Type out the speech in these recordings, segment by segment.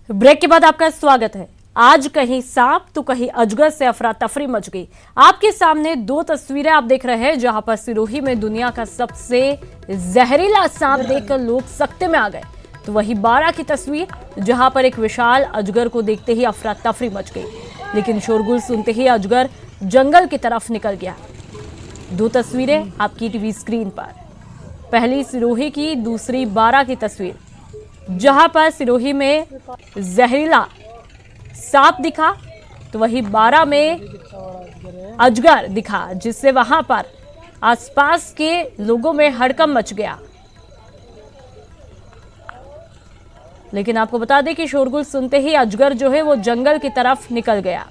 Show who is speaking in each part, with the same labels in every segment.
Speaker 1: Break के बाद आपका स्वागत है। आज कहीं सांप तो कहीं अजगर से अफरा तफरी मच गई। आपके सामने दो तस्वीरें आप देख रहे हैं, जहां पर सिरोही में दुनिया का सबसे जहरीला सांप देखकर लोग सकते में आ गए, तो वही बारा की तस्वीर, जहां पर एक विशाल अजगर को देखते ही अफरा तफरी मच गई। लेकिन शोरगुल सुनते ही अजगर जंगल की तरफ निकल गया। दो तस्वीरें आपकी टीवी स्क्रीन पर, पहली सिरोही की, दूसरी बारा की तस्वीर, जहां पर सिरोही में जहरीला सांप दिखा तो वही बारा में अजगर दिखा, जिससे वहां पर आसपास के लोगों में हड़कंप मच गया। लेकिन आपको बता दें कि शोरगुल सुनते ही अजगर जो है वो जंगल की तरफ निकल गया।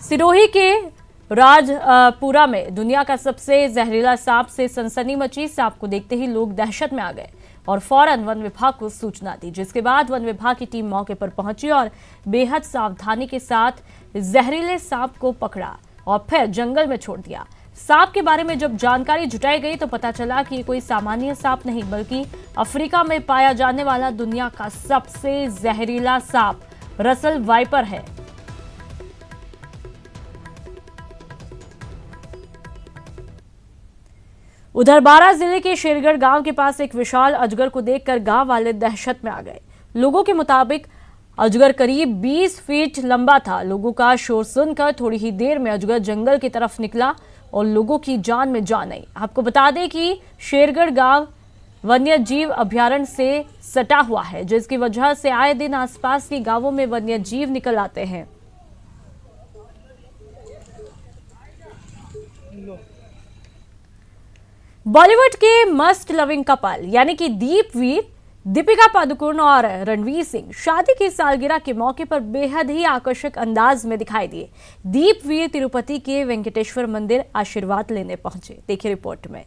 Speaker 1: सिरोही के राजपुरा में दुनिया का सबसे जहरीला सांप से सनसनी मची। सांप को देखते ही लोग दहशत में आ गए और फौरन वन विभाग को सूचना दी, जिसके बाद वन विभाग की टीम मौके पर पहुंची और बेहद सावधानी के साथ जहरीले सांप को पकड़ा और फिर जंगल में छोड़ दिया। सांप के बारे में जब जानकारी जुटाई गई तो पता चला कि ये कोई सामान्य सांप नहीं, बल्कि अफ्रीका में पाया जाने वाला दुनिया का सबसे जहरीला सांप रसल वाइपर है। उधर बारां जिले के शेरगढ़ गांव के पास एक विशाल अजगर को देखकर गांव वाले दहशत में आ गए। लोगों के मुताबिक अजगर करीब 20 फीट लंबा था। लोगों का शोर सुनकर थोड़ी ही देर में अजगर जंगल की तरफ निकला और लोगों की जान में जान आई। आपको बता दें कि शेरगढ़ गांव वन्य जीव अभयारण्य से सटा हुआ है, जिसकी वजह से आए दिन आसपास के गांवों में वन्य जीव निकल आते हैं। बॉलीवुड के मस्ट लविंग कपल यानी कि दीपिका पादुकोण और रणवीर सिंह शादी की सालगिरह के मौके पर बेहद ही आकर्षक अंदाज में दिखाई दिए। दीपवीर तिरुपति के वेंकटेश्वर मंदिर आशीर्वाद लेने पहुंचे। देखिए रिपोर्ट में।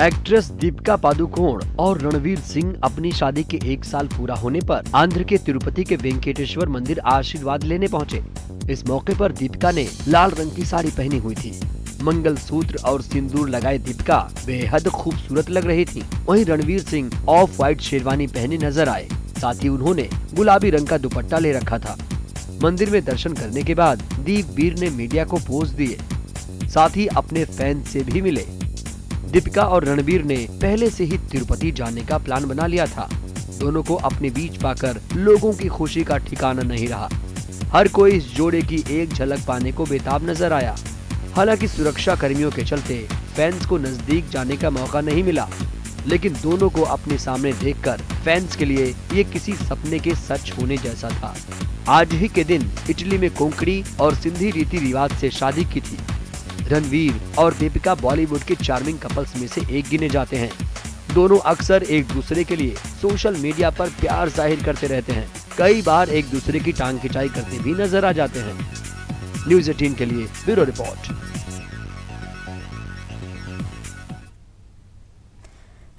Speaker 2: एक्ट्रेस दीपिका पादुकोण और रणवीर सिंह अपनी शादी के 1 साल पूरा होने पर आंध्र के तिरुपति के वेंकटेश्वर मंदिर आशीर्वाद लेने पहुंचे। इस मौके पर दीपिका ने लाल रंग की साड़ी पहनी हुई थी। मंगलसूत्र और सिंदूर लगाए दीपिका बेहद खूबसूरत लग रही थी। वहीं रणवीर सिंह ऑफ व्हाइट शेरवानी पहने नजर आए। साथ ही उन्होंने गुलाबी रंग का दुपट्टा ले रखा था। मंदिर में दर्शन करने के बाद दीपवीर ने मीडिया को पोज दिए, साथ ही अपने फैन से भी मिले। दीपिका और रणवीर ने पहले से ही तिरुपति जाने का प्लान बना लिया था। दोनों को अपने बीच पाकर लोगों की खुशी का ठिकाना नहीं रहा। हर कोई इस जोड़े की एक झलक पाने को बेताब नजर आया। हालांकि सुरक्षा कर्मियों के चलते फैंस को नजदीक जाने का मौका नहीं मिला, लेकिन दोनों को अपने सामने देखकर फैंस के लिए ये किसी सपने के सच होने जैसा था। आज ही के दिन इटली में कोंकणी और सिंधी रीति रिवाज से शादी की थी। रणवीर और दीपिका बॉलीवुड के चार्मिंग कपल्स में से एक गिने जाते हैं। दोनों अक्सर एक दूसरे के लिए सोशल मीडिया पर प्यार जाहिर करते रहते हैं। कई बार एक दूसरे की टांग खिंचाई करते भी नजर आ जाते हैं। न्यूज़ 18 के लिए ब्यूरो रिपोर्ट।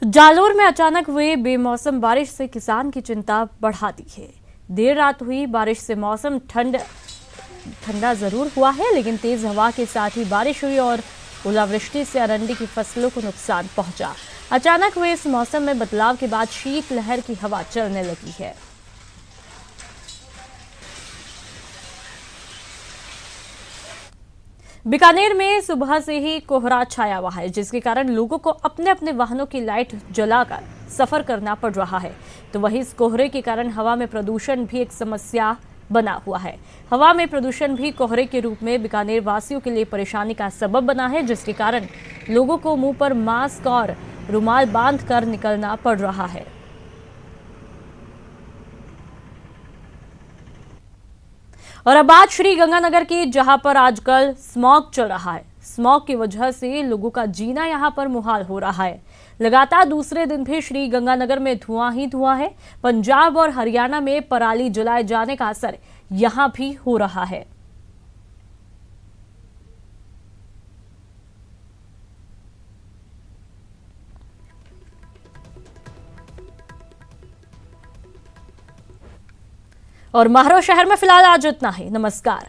Speaker 1: जालोर में अचानक हुए बेमौसम बारिश से किसान की चिंता बढ़ा दी है। देर रात हुई बारिश से मौसम ठंडा जरूर हुआ है, लेकिन तेज हवा के साथ ही बारिश हुई और ओलावृष्टि से अरंडी की फसलों को नुकसान पहुंचा। अचानक हुए इस मौसम में बदलाव के बाद शीतलहर की हवा चलने लगी है। बीकानेर में सुबह से ही कोहरा छाया हुआ है, जिसके कारण लोगों को अपने अपने वाहनों की लाइट जलाकर सफर करना पड़ रहा है। तो वहीं इस कोहरे के कारण हवा में प्रदूषण भी एक समस्या बना हुआ है। हवा में प्रदूषण भी कोहरे के रूप में बीकानेर वासियों के लिए परेशानी का सबब बना है, जिसके कारण लोगों को मुंह पर मास्क और रुमाल बांधकर निकलना पड़ रहा है। और अब बात श्री गंगानगर की, जहां पर आजकल स्मॉग चल रहा है। स्मॉग की वजह से लोगों का जीना यहां पर मुहाल हो रहा है। लगातार दूसरे दिन भी श्री गंगानगर में धुआं ही धुआं है। पंजाब और हरियाणा में पराली जलाए जाने का असर यहां भी हो रहा है। और महाराष्ट्र शहर में फिलहाल आज इतना ही। नमस्कार।